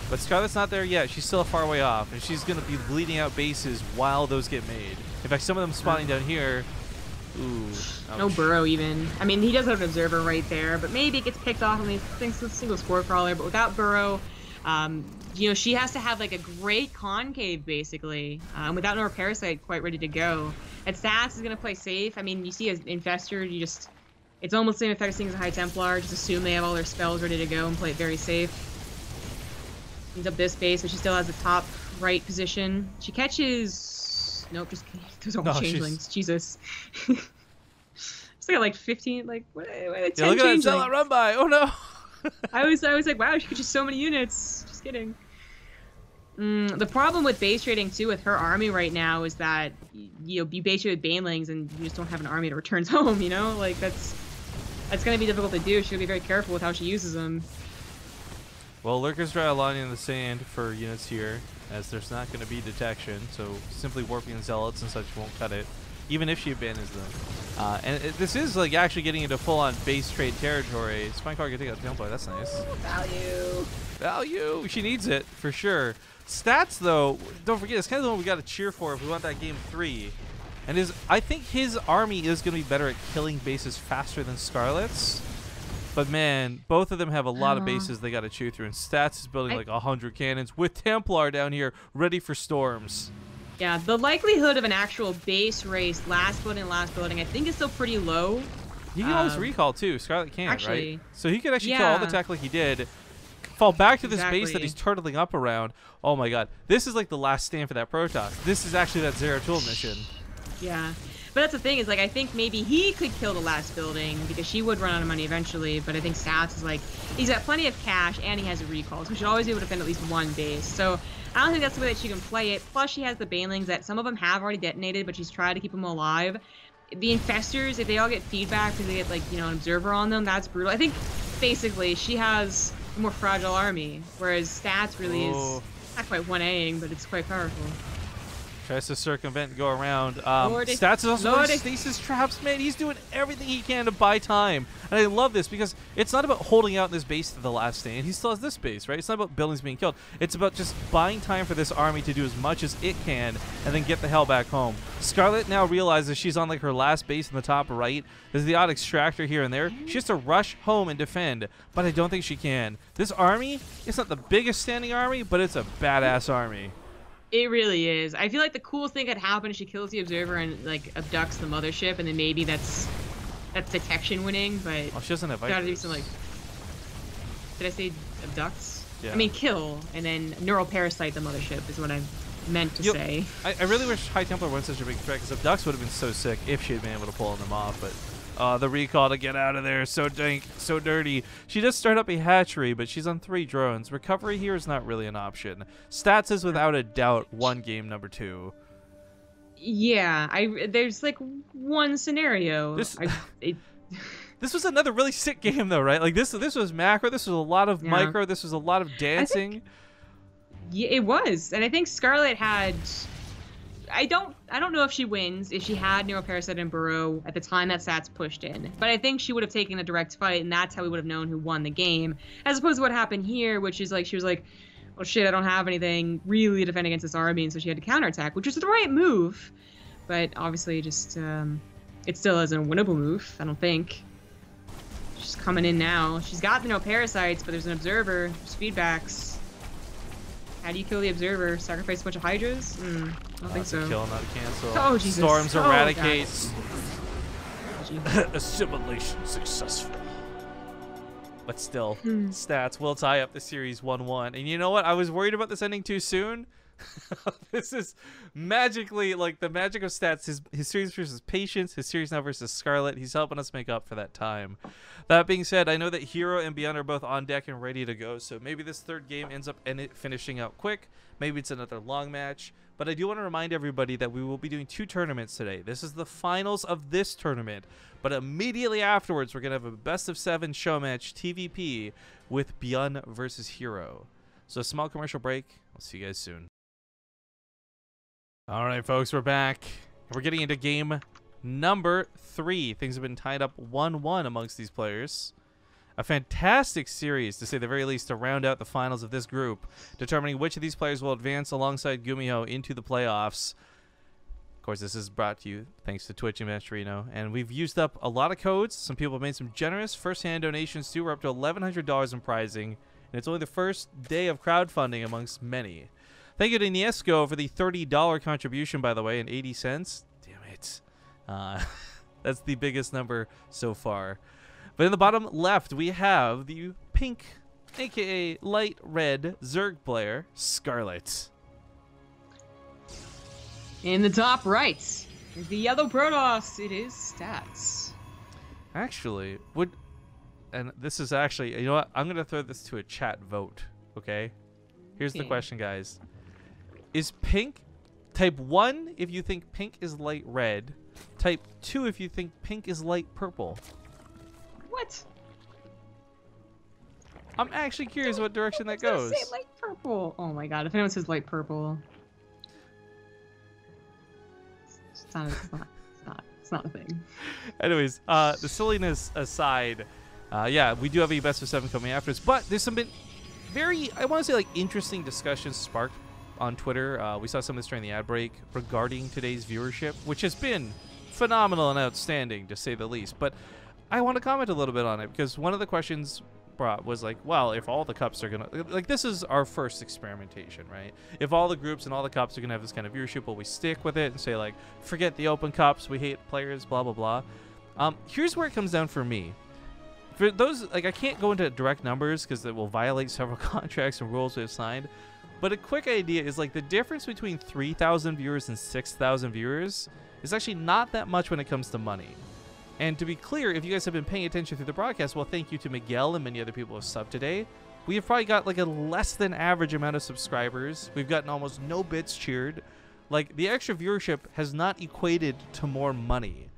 But Scarlett's not there yet. She's still a far way off, and she's going to be bleeding out bases while those get made. In fact, some of them spawning down here. Ooh. Ouch. No burrow even. I mean, he does have an observer right there, but maybe it gets picked off on these things with single spore crawler. But without burrow, you know, she has to have like a great concave basically. Without no parasite quite ready to go. And Stats is gonna play safe. I mean, you see as infestor, it's almost the same effect as seeing as a high Templar. Just assume they have all their spells ready to go and play it very safe. He's up this base, but she still has the top right position. She catches. Nope, just those are all changelings. Jesus. It's like 15, like what? 10 look at that Zella run by. Oh no. I was like, wow, she catches so many units. Just kidding. The problem with base trading too with her army right now is that you base trade with banelings and you just don't have an army that returns home. You know, like that's gonna be difficult to do. She'll be very careful with how she uses them. Well, Lurkers draw a line in the sand for units here, as there's not going to be detection, so simply warping Zealots and such won't cut it, even if she abandons them. And this is like actually getting into full-on base trade territory. Spinecar can take out the Templar, that's nice. Value! She needs it, for sure. Stats, though, don't forget, it's kind of the one we got to cheer for if we want that game 3. And I think his army is going to be better at killing bases faster than Scarlett's. But man, both of them have a lot of bases they got to chew through, and Stats is building like 100 cannons with Templar down here ready for storms. Yeah, the likelihood of an actual base race, last building, I think is still pretty low. He can always recall too. Scarlett can't, right? So he could actually kill all the tech like he did, fall back to this base that he's turtling up around. Oh my god, this is like the last stand for that Protoss. This is actually that Zeratul mission. Yeah. But that's the thing is, like, I think maybe he could kill the last building because she would run out of money eventually. But I think Stats is like, he's got plenty of cash and he has a recall, so he should always be able to defend at least one base. So I don't think that's the way that she can play it. Plus, she has the banelings that some of them have already detonated, but she's tried to keep them alive. The infestors, if they all get feedback because they get, like, you know, an observer on them, that's brutal. I think basically she has a more fragile army, whereas Stats really is not quite 1Aing, but it's quite powerful. Tries to circumvent and go around. Lordy. Stats is also Lordy. stasis traps, man. He's doing everything he can to buy time. And I love this because it's not about holding out this base to the last stand. He still has this base, right? It's not about buildings being killed. It's about just buying time for this army to do as much as it can and then get the hell back home. Scarlett now realizes she's on like her last base in the top right. There's the odd extractor here and there. She has to rush home and defend, but I don't think she can. This army, it's not the biggest standing army, but it's a badass army. It really is. I feel like the coolest thing could happen is she kills the observer and like abducts the mothership, and then maybe that's detection winning. But Oh, she doesn't have gotta do Vipers. some like. Did I say abducts? Yeah. I mean kill and then neural parasite the mothership is what I meant to say. I really wish High Templar wasn't such a big threat because Abducts would have been so sick if she had been able to pull them off. But the recall to get out of there, so dank, so dirty. She does start up a hatchery, but she's on 3 drones. Recovery here is not really an option. Stats is without a doubt one game number 2. Yeah, there's like one scenario. This was another really sick game though, right? Like this was macro. This was a lot of micro. This was a lot of dancing. Yeah, it was, and I think Scarlett had. I don't know if she wins if she had Neuroparasite and Burrow at the time that Sats pushed in, but I think she would have taken a direct fight, and that's how we would have known who won the game, as opposed to what happened here, which is like she was like, "Well, shit, I don't have anything really to defend against this army," and so she had to counterattack, which was the right move, but obviously just it still isn't a winnable move. I don't think. She's coming in now. She's got the Neuroparasites, but there's an observer. There's feedbacks. How do you kill the observer? Sacrifice a bunch of hydras? I don't think so. Kill, not a cancel. Oh, Jesus. Storms Oh, eradicate. God. Assimilation successful. But still, Stats will tie up the series 1-1. And you know what? I was worried about this ending too soon. This is magically like the magic of Stats. His series versus Patience, his series now versus Scarlett. He's helping us make up for that time. That being said, I know that Hero and Beyond are both on deck and ready to go, so maybe this third game ends up finishing out quick. Maybe it's another long match. But I do want to remind everybody that we will be doing 2 tournaments today. This is the finals of this tournament, but immediately afterwards, we're going to have a best of 7 show match TVP with Beyond versus Hero. So a small commercial break. I'll see you guys soon. All right, folks, we're back. We're getting into game number 3. Things have been tied up 1-1 amongst these players. A fantastic series, to say the very least, to round out the finals of this group, determining which of these players will advance alongside Gumiho into the playoffs. Of course, this is brought to you thanks to Twitch and Masterino, and we've used up a lot of codes. Some people have made some generous first-hand donations, too. We're up to $1,100 in prizing, and it's only the first day of crowdfunding amongst many. Thank you to Niesco for the $30 contribution, by the way, and 80 cents. Damn it. That's the biggest number so far. But in the bottom left, we have the pink, a.k.a. light red Zerg player, Scarlett. In the top right is the yellow Protoss. It is Stats. Actually, and this is actually, you know what? I'm going to throw this to a chat vote, okay? Here's the question, guys. Is pink, type 1 if you think pink is light red, type 2 if you think pink is light purple. What? I'm actually curious what direction that I was goes. gonna say light purple. Oh my god, if anyone says light purple. It's not a thing. Anyways, the silliness aside, yeah, we do have a best of 7 coming after us, but there's some been very, I want to say, like, interesting discussions sparked on Twitter. We saw some of this during the ad break regarding today's viewership, which has been phenomenal and outstanding, to say the least. But I want to comment a little bit on it, because one of the questions brought was like, well, if all the cups are gonna, like, this is our first experimentation, right? If all the groups and all the cups are gonna have this kind of viewership, will we stick with it and say, like, forget the open cups, we hate players, blah blah blah? Here's where it comes down for me. For those, like, I can't go into direct numbers because it will violate several contracts and rules we've signed, but a quick idea is, like, the difference between 3,000 viewers and 6,000 viewers is actually not that much when it comes to money. And to be clear, if you guys have been paying attention through the broadcast, well, thank you to Miguel and many other people who have subbed today. We have probably got, like, a less than average amount of subscribers. We've gotten almost no bits cheered. Like, the extra viewership has not equated to more money.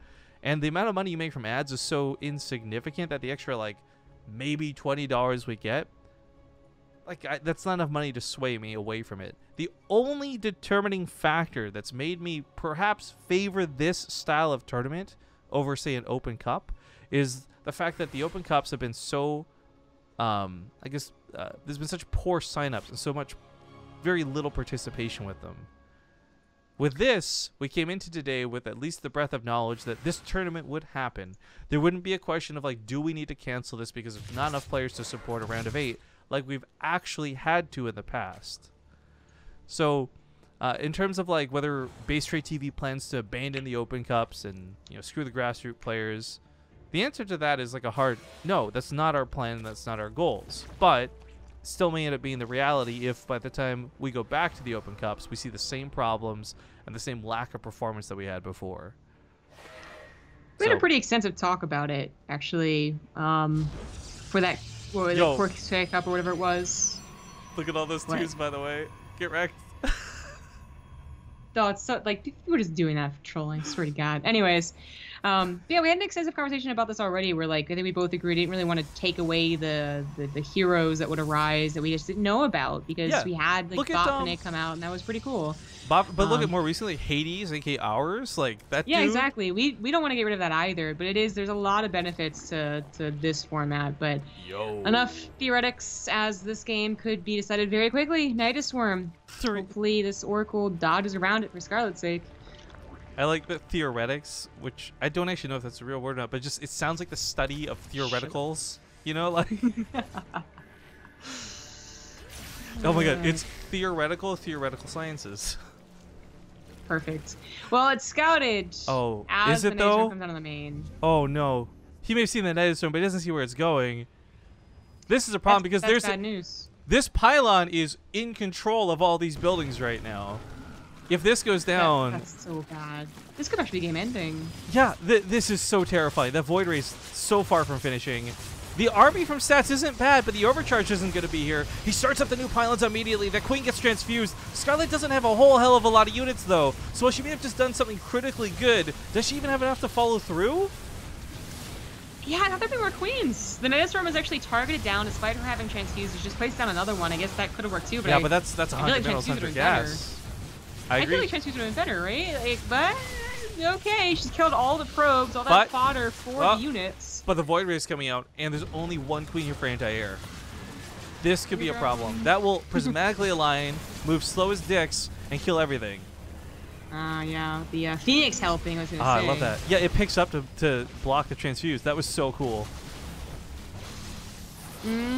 And the amount of money you make from ads is so insignificant that the extra, like, maybe $20 we get, that's not enough money to sway me away from it. The only determining factor that's made me perhaps favor this style of tournament over, say, an Open Cup is the fact that the Open Cups have been so, there's been such poor signups and so much, very little participation with them. With this, we came into today with at least the breadth of knowledge that this tournament would happen. There wouldn't be a question of, like, do we need to cancel this because there's not enough players to support a round of 8, like we've actually had to in the past. So, in terms of, like, whether BaseTradeTV plans to abandon the Open Cups and, you know, screw the grassroots players, the answer to that is, like, a hard no. That's not our plan. That's not our goals. But still may end up being the reality if by the time we go back to the Open Cups, we see the same problems and the same lack of performance that we had before. We had a pretty extensive talk about it, actually, for that Corsair Cup or whatever it was. Look at all those twos, by the way. Get wrecked. No, it's so, like, people were just doing that for trolling, I swear to God. Anyways, yeah, we had an extensive conversation about this already. Where, like, I think we both agreed we didn't really want to take away the heroes that would arise that we just didn't know about because we had, like, Botvinnik come out, and that was pretty cool. But look at more recently, Hades, aka Hours, like that. Yeah, dude. Exactly. We don't want to get rid of that either, but there's a lot of benefits to this format. But enough theoretics, as this game could be decided very quickly. Nidus Swarm. Hopefully, this Oracle dodges around it for Scarlett's sake. I like the theoretics, which I don't actually know if that's a real word or not, but just it sounds like the study of theoreticals. You know, like. Oh my God! It's theoretical sciences. Perfect. Well, it's scouted. Oh, as is it the though? Comes out on the main. Oh no, he may have seen the Nidus Storm, but he doesn't see where it's going. This is a problem because that's bad news. This pylon is in control of all these buildings right now. If this goes down, that's so bad. This could actually be game ending. Yeah, this is so terrifying. That Void Ray is so far from finishing. The army from Stats isn't bad, but the overcharge isn't going to be here. He starts up the new pylons immediately. The Queen gets transfused. Scarlett doesn't have a whole hell of a lot of units, though. So while she may have just done something critically good, does she even have enough to follow through? Yeah, I thought there'd be more Queens. The Nidus Storm was actually targeted down despite her having transfused. She just placed down another one. I guess that could have worked too. But yeah, but that's 100 minerals, 100 gas. I agree. feel like transfused would have been better, right? Like, but okay, she's killed all the probes, all that fodder for the units. But the Void Ray is coming out, and there's only one Queen here for anti-air. This could be a problem. That will prismatically align, move slow as dicks, and kill everything. Yeah, the Phoenix helping, I was going to say. I love that. Yeah, it picks up to block the transfuse. That was so cool.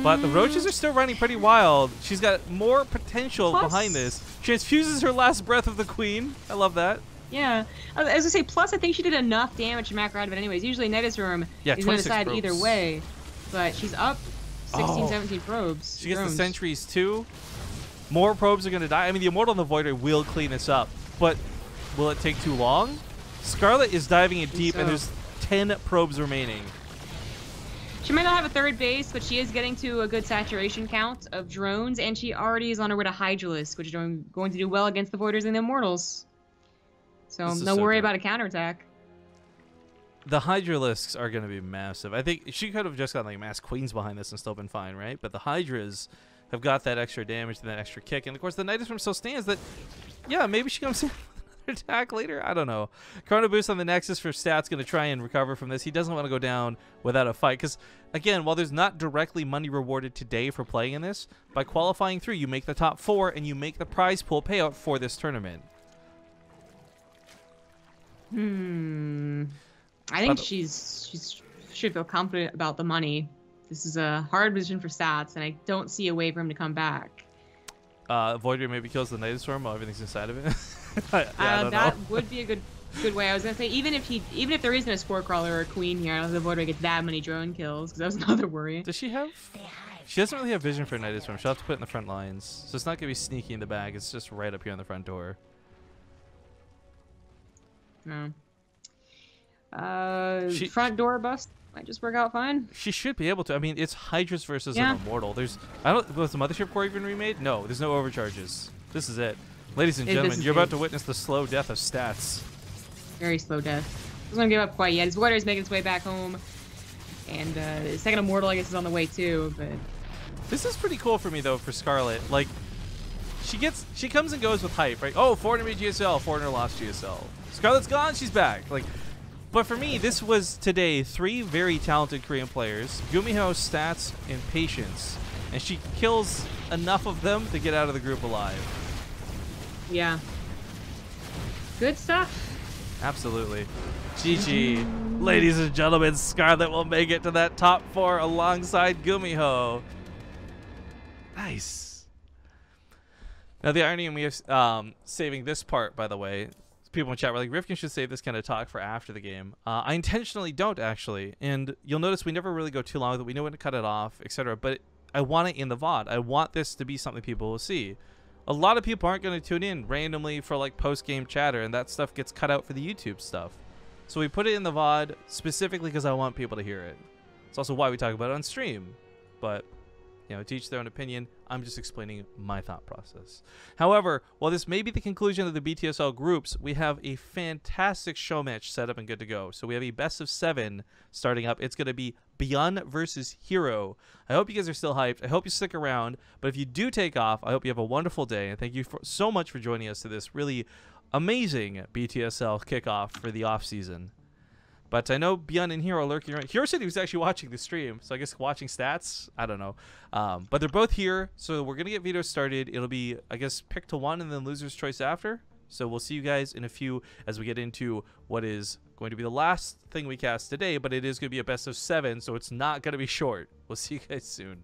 But the Roaches are still running pretty wild. She's got more potential behind this. Transfuses her last breath of the Queen. I love that. Yeah. I was going to say, plus I think she did enough damage to macro out of it anyways. Usually Nidus Storm is going to decide probes. either way. But she's up 16, 17 probes. She gets the sentries too. More probes are going to die. I mean, the Immortal and the Void Ray will clean this up. But will it take too long? Scarlett is diving in deep, and there's 10 probes remaining. She might not have a third base, but she is getting to a good saturation count of drones, and she already is on her way to Hydralisk, which is going to do well against the Voiders and the Immortals. So no worry about a counterattack. The Hydralisks are going to be massive. I think she could have just got like mass Queens behind this and still been fine, right? But the Hydras have got that extra damage and that extra kick. And of course, the Nidus Storm still stands that, yeah, maybe she comes in with another attack later. I don't know. Chrono Boost on the Nexus for Stats going to try and recover from this. He doesn't want to go down without a fight. Because, again, while there's not directly money rewarded today for playing in this, by qualifying through, you make the top 4 and you make the prize pool payout for this tournament. I think she should feel confident about the money. This is a hard position for Stats, and I don't see a way for him to come back. Void Ray maybe kills the Nidus Storm while everything's inside of it. That would be a good way. I was gonna say even if there isn't a Spore Crawler or a Queen here, I don't think the Void Ray gets that many drone kills because that was another worry. Does she have? She doesn't really have vision for Nidus Storm. She'll have to put it in the front lines, so it's not gonna be sneaky in the back. It's just right up here on the front door. No. Front door bust might just work out fine. She should be able to. I mean, it's Hydras versus an Immortal. Was the Mothership Core even remade? No, there's no overcharges. This is it. Ladies and gentlemen, you're about to witness the slow death of Stats. Very slow death. Doesn't want to give up quite yet. His Void Ray is making its way back home. And his second Immortal, I guess, is on the way too, but This is pretty cool for me though, for Scarlett. Like, she comes and goes with hype, right? Oh, Foreigner made GSL, Foreigner lost GSL. Scarlett's gone, she's back. Like, but for me, this was today 3 very talented Korean players. Gumiho, stats, and patience. And she kills enough of them to get out of the group alive. Yeah. Good stuff. Absolutely. GG. Ladies and gentlemen, Scarlett will make it to that top 4 alongside Gumiho. Nice. Now, the irony, and we have saving this part, by the way. People in chat were like, Rifkin should save this kind of talk for after the game. I intentionally don't, actually. And you'll notice we never really go too long, that we know when to cut it off, etc. But I want it in the VOD. I want this to be something people will see. A lot of people aren't going to tune in randomly for like post-game chatter, and that stuff gets cut out for the YouTube stuff. So we put it in the VOD specifically because I want people to hear it. It's also why we talk about it on stream. But, you know, to each their own opinion. I'm just explaining my thought process. However, while this may be the conclusion of the BTSL groups, we have a fantastic show match set up and good to go. So we have a best of 7 starting up. It's going to be Beyond versus Hero. I hope you guys are still hyped. I hope you stick around. But if you do take off, I hope you have a wonderful day. And thank you so much for joining us to this really amazing BTSL kickoff for the off season. But I know Beyond and Hero are lurking around. Hero said he was actually watching the stream, so I guess watching stats? I don't know. But they're both here, so we're going to get videos started. It'll be, I guess, pick to 1 and then loser's choice after. So we'll see you guys in a few as we get into what is going to be the last thing we cast today, but it is going to be a best of 7, so it's not going to be short. We'll see you guys soon.